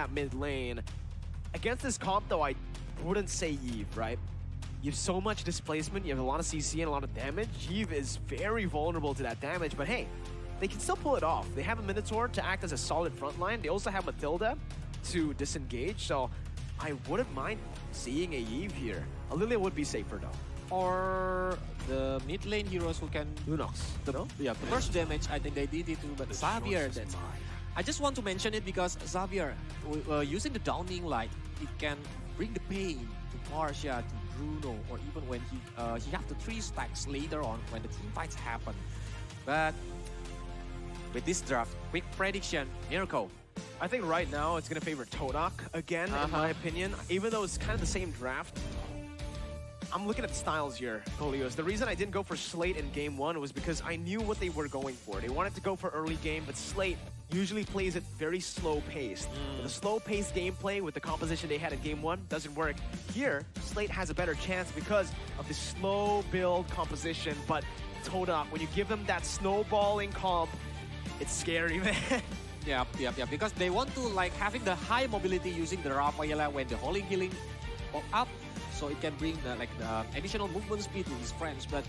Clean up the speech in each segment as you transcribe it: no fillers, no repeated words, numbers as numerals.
that mid lane. Against this comp, though, I wouldn't say Eve, right? You have so much displacement, you have a lot of CC and a lot of damage. Eve is very vulnerable to that damage, but hey, they can still pull it off. They have a Minotaur to act as a solid front line. They also have Matilda to disengage, so I wouldn't mind seeing a Eve here. A Lilia would be safer, though. Or the mid lane heroes who can Lunox. the first damage. I think they did it too, but Xavier, I just want to mention it because Xavier, using the Downing Light, it can bring the pain to Marcia, to Bruno, or even when he have the 3 stacks later on when the team fights happen. But with this draft, quick prediction, Miracle. I think right now it's going to favor Todak again, in my opinion. Even though it's kind of the same draft, I'm looking at styles here, Kolios. The reason I didn't go for Slate in Game 1 was because I knew what they were going for. They wanted to go for early game, but Slate usually plays it very slow-paced. The slow-paced gameplay with the composition they had in Game 1 doesn't work. Here, Slate has a better chance because of the slow build composition, but Todak, when you give them that snowballing comp, it's scary, man. Yeah, because they want to like having the high mobility using the Rafaela when the Holy Healing pop up, so it can bring the additional movement speed to his friends. But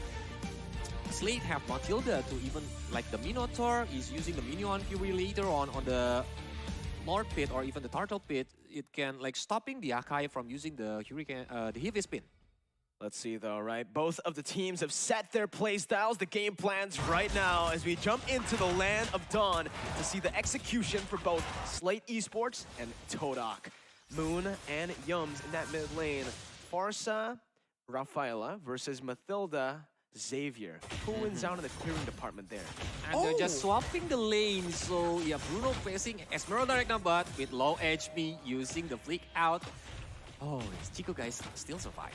Slate have Matilda to even like the Minotaur is using the Minion Fury later on the Lord Pit or even the Turtle Pit. It can like stopping the Akai from using the Hurricane, the Heavy Spin. Let's see though, right? Both of the teams have set their play styles, the game plans right now as we jump into the Land of Dawn to see the execution for both Slate Esports and Todak. Moon and Yums in that mid lane. Farsa, Rafaela versus Matilda, Xavier. Who wins out in the clearing department there? And they're just swapping the lanes. So yeah, Bruno facing Esmeralda right now, but with low HP using the flick out. Oh, it's Chico guys still survive.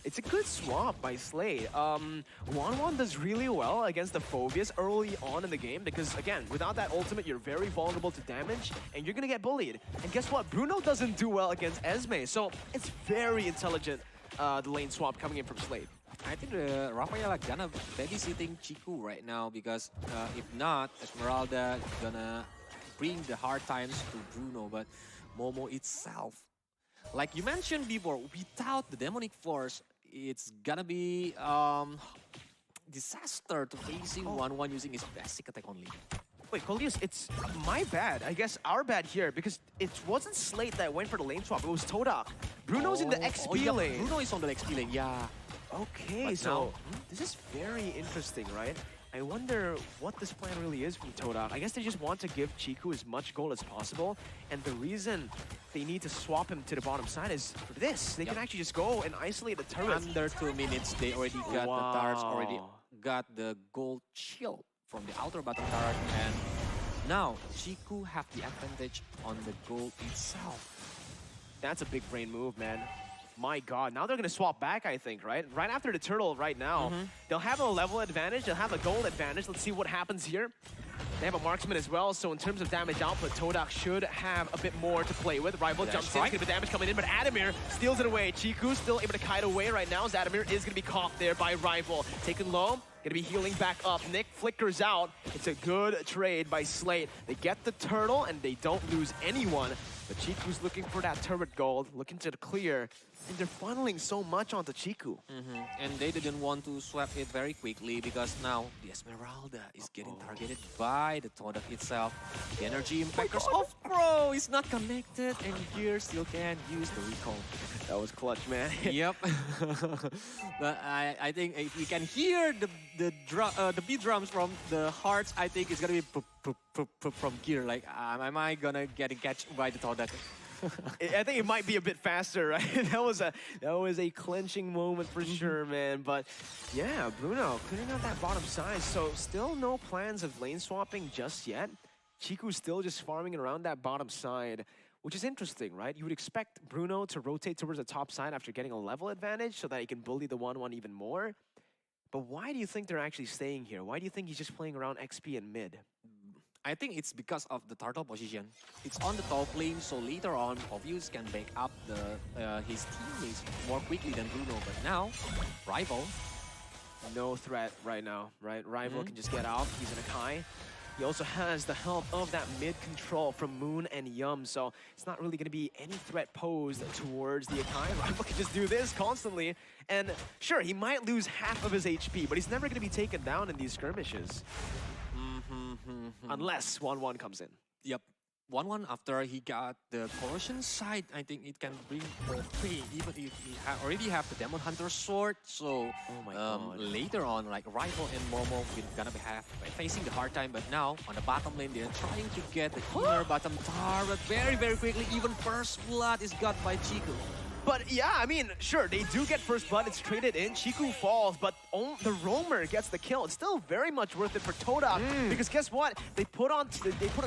It's a good swap by Slate. Wanwan does really well against the Phobias early on in the game because, again, without that ultimate, you're very vulnerable to damage and you're going to get bullied. And guess what? Bruno doesn't do well against Esme, so it's very intelligent, the lane swap coming in from Slate. I think Rafaela gonna babysitting Chiku right now because if not, Esmeralda gonna bring the hard times to Bruno, but Momo itself, like you mentioned before, without the demonic force, it's gonna be disaster to facing 1-1 using his basic attack only. Wait, Kolios, it's my bad. I guess our bad here because it wasn't Slate that went for the lane swap. It was Todak. Bruno's in the XP lane. Bruno is on the XP lane, yeah. Okay, but so this is very interesting, right? I wonder what this plan really is from Todak. I guess they just want to give Chiku as much gold as possible, and the reason they need to swap him to the bottom side is for this. They can actually just go and isolate the turret. Under 2 minutes, they already got the turrets, already got the gold shield from the outer bottom turret, and now Chiku have the advantage on the gold itself. That's a big brain move, man. My God, now they're going to swap back, I think, right? Right after the turtle right now. They'll have a level advantage, they'll have a gold advantage. Let's see what happens here. They have a marksman as well, so in terms of damage output, Todak should have a bit more to play with. Rival jumps in, good damage coming in, but Adamir steals it away. Chiku still able to kite away right now, as Adamir is going to be caught there by Rival. Taken low, going to be healing back up. Nick flickers out. It's a good trade by Slate. They get the turtle, and they don't lose anyone. But Chiku's looking for that turret gold, looking to clear, and they're funneling so much onto Chiku. And they didn't want to swap it very quickly because now the Esmeralda is getting targeted by the Todak itself. The energy impact off, bro, is not connected, and Gear still can use the recall. That was clutch, man. Yep. But I think if we can hear the beat drums from the hearts, I think it's gonna be from Gear. Like, am I gonna get catched by the Todak? I think it might be a bit faster, right? That was a clinching moment for sure, man. But yeah, Bruno clearing out that bottom side. So still no plans of lane swapping just yet. Chiku's still just farming around that bottom side, which is interesting, right? You would expect Bruno to rotate towards the top side after getting a level advantage so that he can bully the 1-1 even more. But why do you think they're actually staying here? Why do you think he's just playing around XP and mid? I think it's because of the turtle position. It's on the top lane, so later on, Obvious can back up his teammates more quickly than Bruno. But now, Rival, no threat right now, right? Rival can just get out. He's in a Kai. He also has the help of that mid control from Moon and Yum, so it's not really going to be any threat posed towards the Akai. Rival can just do this constantly, and sure, he might lose half of his HP, but he's never going to be taken down in these skirmishes. Unless 1-1 comes in. Yep. 1-1 after he got the corrosion sight, I think it can bring the free, even if he already have the Demon Hunter sword. So later on, like Rifle and Momo will gonna be facing the hard time. But now on the bottom lane, they're trying to get the inner bottom turret very, very quickly. Even first blood is got by Chiku. But yeah, I mean, sure, they do get first blood, it's traded in, Chiku falls, but the Roamer gets the kill. It's still very much worth it for Todak, because guess what? They put on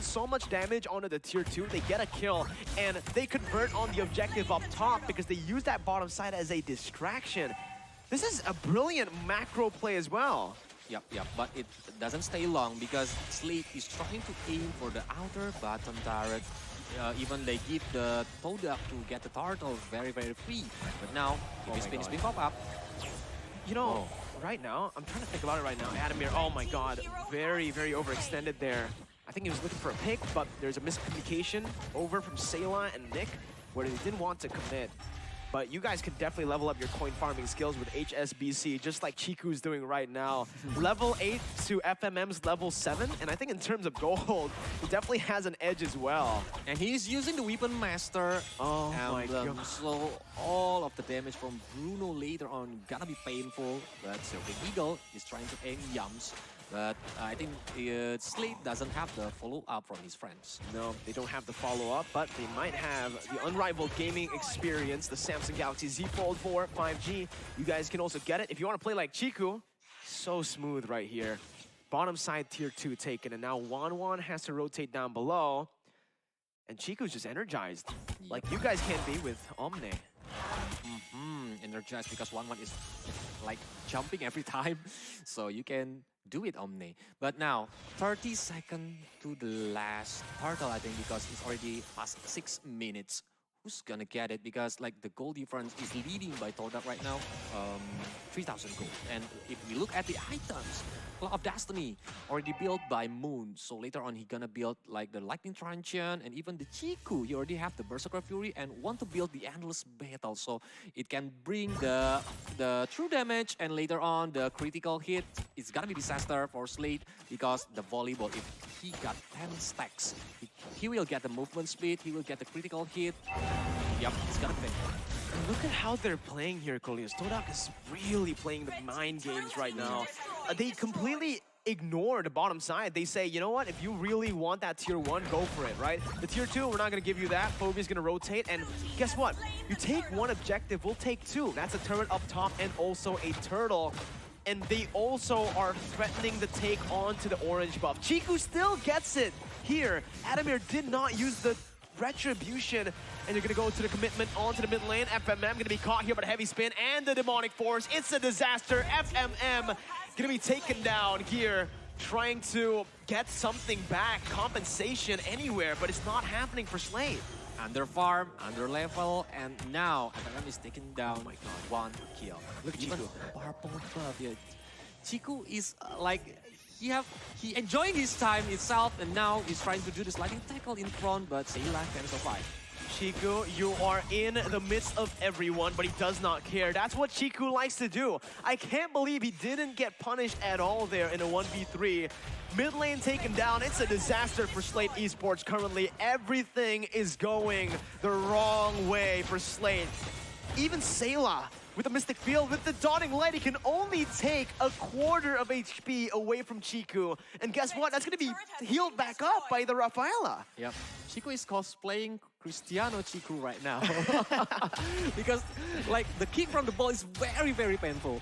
so much damage onto the tier 2, they get a kill, and they convert on the objective up top because they use that bottom side as a distraction. This is a brilliant macro play as well. Yep, but it doesn't stay long because Slate is trying to aim for the outer bottom turret. Even they give the Todak to get the turtle very, very free. But now, if his spin is being pop up. You know, right now, I'm trying to think about it right now. Adamir, oh my god, very, very overextended there. I think he was looking for a pick, but there's a miscommunication over from Sayla and Nick, where they didn't want to commit. But you guys can definitely level up your coin farming skills with HSBC, just like Chiku's doing right now. Level 8 to FMM's level 7, and I think in terms of gold, he definitely has an edge as well. And he's using the Weapon Master. Oh my god. So all of the damage from Bruno later on gonna be painful. But Silver Eagle is trying to aim Yums. But I think Slate doesn't have the follow-up from his friends. No, they don't have the follow-up, but they might have the unrivaled gaming experience, the Samsung Galaxy Z Fold 4 5G. You guys can also get it. If you want to play like Chiku, so smooth right here. Bottom side tier 2 taken, and now Wanwan has to rotate down below. And Chiku's just energized, like you guys can be with Omne. Energized because 1-1 is like jumping every time. So you can do it, Omne. But now, 30 seconds to the last turtle, I think, because it's already past 6 minutes. Who's gonna get it? Because like the goal difference is leading by Todak right now, 3,000 gold. And if we look at the items, Claw of Destiny already built by Moon. So later on, he gonna build like the Lightning Truncheon and even the Chiku. He already have the Berserker Fury and want to build the Endless Battle. So it can bring the true damage and later on the critical hit. It's gonna be disaster for Slate because the volleyball, if he got 10 stacks, he will get the movement speed, he will get the critical hit. Yep, it's gonna fail. Look at how they're playing here, Colius. Todak is really playing the mind games right now. They completely ignore the bottom side. They say, you know what, if you really want that tier 1, go for it, right? The tier 2, we're not going to give you that. Phobia's going to rotate, and guess what? You take one objective, we'll take 2. That's a turret up top and also a turtle. And they also are threatening the take onto the orange buff. Chiku still gets it here. Adamir did not use the Retribution, and you're gonna go to the commitment onto the mid lane. FMM gonna be caught here by the heavy spin and the demonic force. It's a disaster. FMM gonna be taken down here, trying to get something back, compensation anywhere, but it's not happening for Slate. Under farm, under level, and now FMM is taken down. Oh my god, 1 kill. Look at Chiku. Purple buff. Yeah. Chiku is like he enjoying his time itself, and now he's trying to do the sliding tackle in front, but Sayla can survive. Chiku, you are in the midst of everyone, but he does not care. That's what Chiku likes to do. I can't believe he didn't get punished at all there in a 1v3. Mid lane taken down. It's a disaster for Slate Esports currently. Everything is going the wrong way for Slate. Even Sayla, with the Mystic Field, with the Dawning Light, he can only take a quarter of HP away from Chiku. And guess what? That's going to be healed back up by the Rafaela. Yep. Chiku is cosplaying Cristiano Chiku right now. Because, like, the kick from the ball is very, very painful.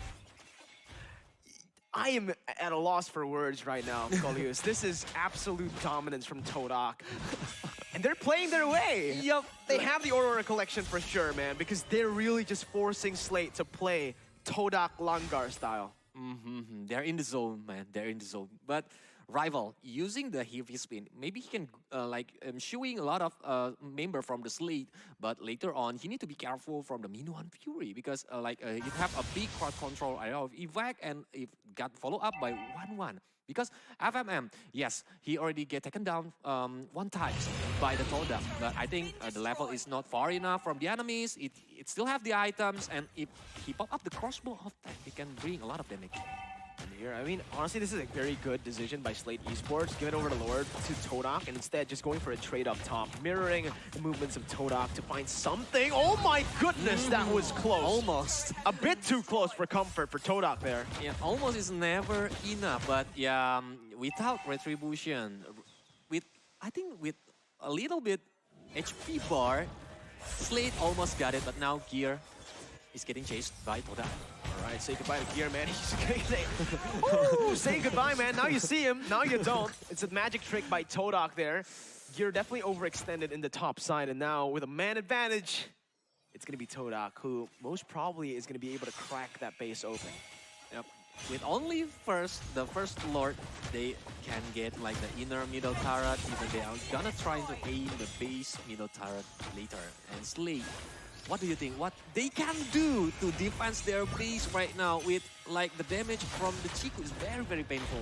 I am at a loss for words right now, Colius. This is absolute dominance from Todak. And they're playing their way. Yep. They have the Aurora collection for sure, man, because they're really just forcing Slate to play Todak Langar style. They're in the zone, man. They're in the zone. But Rival using the heavy spin. Maybe he can showing a lot of member from the Slate, but later on he need to be careful from the Minuan Fury because you have a big crowd control area of evac and if got follow up by 1-1. Because FMM, yes, he already get taken down one time by the Todak, but I think the level is not far enough from the enemies. It still have the items, and if he pop up the crossbow of that, it can bring a lot of damage. Here, I mean, honestly, this is a very good decision by Slate Esports. Giving over the Lord to Todak and instead just going for a trade up top, mirroring the movements of Todak to find something. Oh my goodness, that was close. Almost. A bit too close for comfort for Todak there. Yeah, almost is never enough, but yeah, without retribution, I think with a little bit HP bar, Slate almost got it, but now Gear is getting chased by Todak. All right, say goodbye to Gear, man. He's gonna say, ooh, say goodbye, man. Now you see him, now you don't. It's a magic trick by Todak there. Gear definitely overextended in the top side, and now with a man advantage, it's gonna be Todak, who most probably is gonna be able to crack that base open. Yep. With only the first Lord, they can get like the inner middle turret. Even they are gonna try to aim the base middle turret later. And Slate, what do you think? What they can do to defense their base right now with like the damage from the Chiku is very, very painful.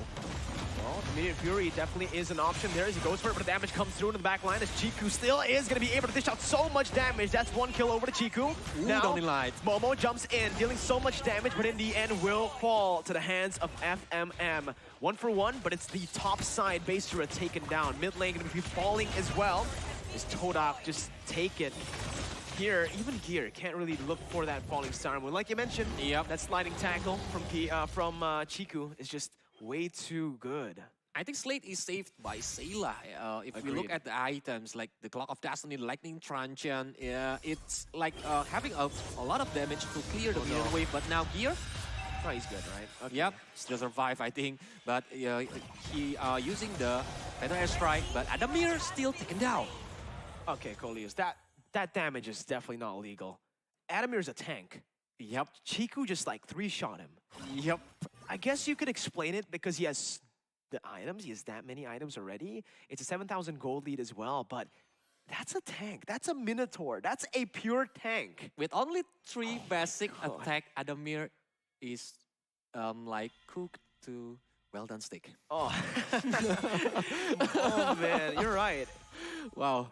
Well, Immediate Fury definitely is an option there as he goes for it, but the damage comes through in the back line as Chiku still is going to be able to dish out so much damage. That's one kill over to Chiku. Ooh, now, Downing Light. Momo jumps in, dealing so much damage, but in the end will fall to the hands of FMM. 1 for 1, but it's the top side base turret taken down. Mid lane going to be falling as well. As Todak just take it. Here, even Gear can't really look for that falling star moon. Like you mentioned, yep, that sliding tackle from Chiku is just way too good. I think Slate is saved by Sayla. If we look at the items like the Clock of Destiny, Lightning Truncheon, it's like having a lot of damage to clear the mirror wave. But now Gear, oh, he's good, right? Okay. Yep, still survive, I think. But he using the Feather Airstrike, but Adamir still taken down. Okay, Coleus, that damage is definitely not legal. Adamir's a tank. Yep. Chiku just like 3-shot him. Yep. I guess you could explain it because he has the items. He has that many items already. It's a 7,000 gold lead as well, but that's a tank. That's a Minotaur. That's a pure tank. With only 3 basic attack, Adamir is like cooked to well-done steak. Oh. Oh, man, you're right. Wow.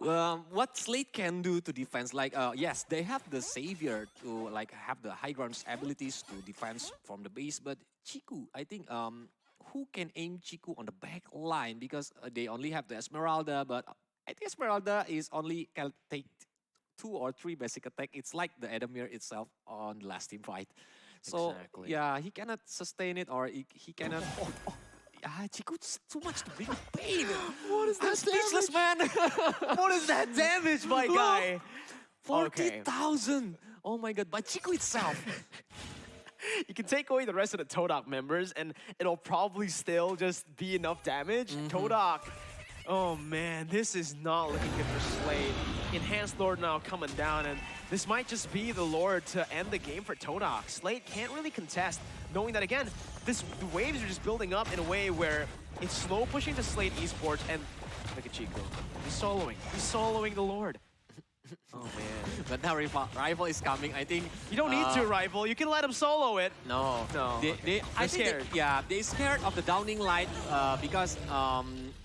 What Slate can do to defense, like yes, they have the Savior to like have the high ground abilities to defense from the base, but Chiku, I think who can aim Chiku on the back line because they only have the Esmeralda, but I think Esmeralda is only can take 2 or 3 basic attack. It's like the Adamir itself on the last team fight. So exactly. yeah, he cannot sustain it or he cannot. Chiku's too much to bring pain. What is that? I'm speechless, man. What is that damage, my guy? 40,000. Oh my god, by Chiku itself. You can take away the rest of the Todak members and it'll probably still just be enough damage. Todak. Oh man, this is not looking good for Slate. Enhanced Lord now coming down, and this might just be the Lord to end the game for Todak. Slate can't really contest, knowing that again, the waves are just building up in a way where it's slow pushing to Slate Esports, and look at Chico. He's soloing the Lord. Oh man. But now Rival is coming, I think. You don't need to, Rival. You can let him solo it. No. I'm scared. They're scared of the Downing Light because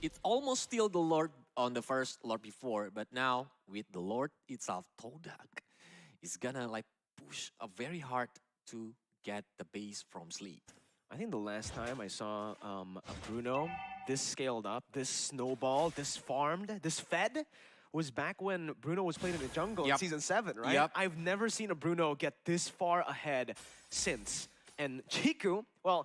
it's almost still the Lord on the first Lord before, but now with the Lord itself, Todak is gonna like push very hard to get the base from Slate. I think the last time I saw a Bruno this scaled up, this snowballed, this farmed, this fed was back when Bruno was playing in the jungle in Season 7, right? Yep. I've never seen a Bruno get this far ahead since. And Chiku, well,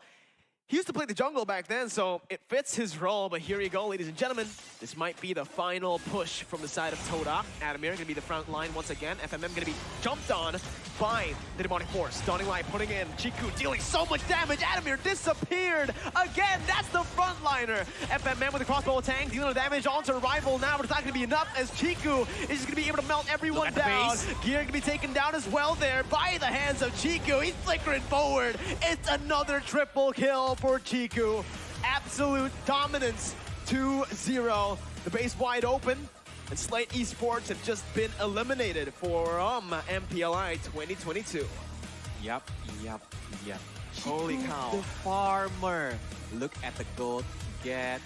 he used to play the jungle back then, so it fits his role. But here you go, ladies and gentlemen. This might be the final push from the side of Todak. Adamir gonna be the front line once again. FMM gonna be jumped on by the Demonic Force. Dawning Light putting in. Chiku dealing so much damage. Adamir disappeared again. That's the frontliner. FMM with the crossbow tank dealing damage onto Rival now, but it's not gonna be enough as Chiku is just gonna be able to melt everyone down. Gear gonna be taken down as well there by the hands of Chiku. He's flickering forward. It's another triple kill for Chiku. absolute dominance. 2-0. The base wide open. And Slate Esports have just been eliminated from MPLI 2022. Yep. Holy cow. The farmer. Look at the gold get.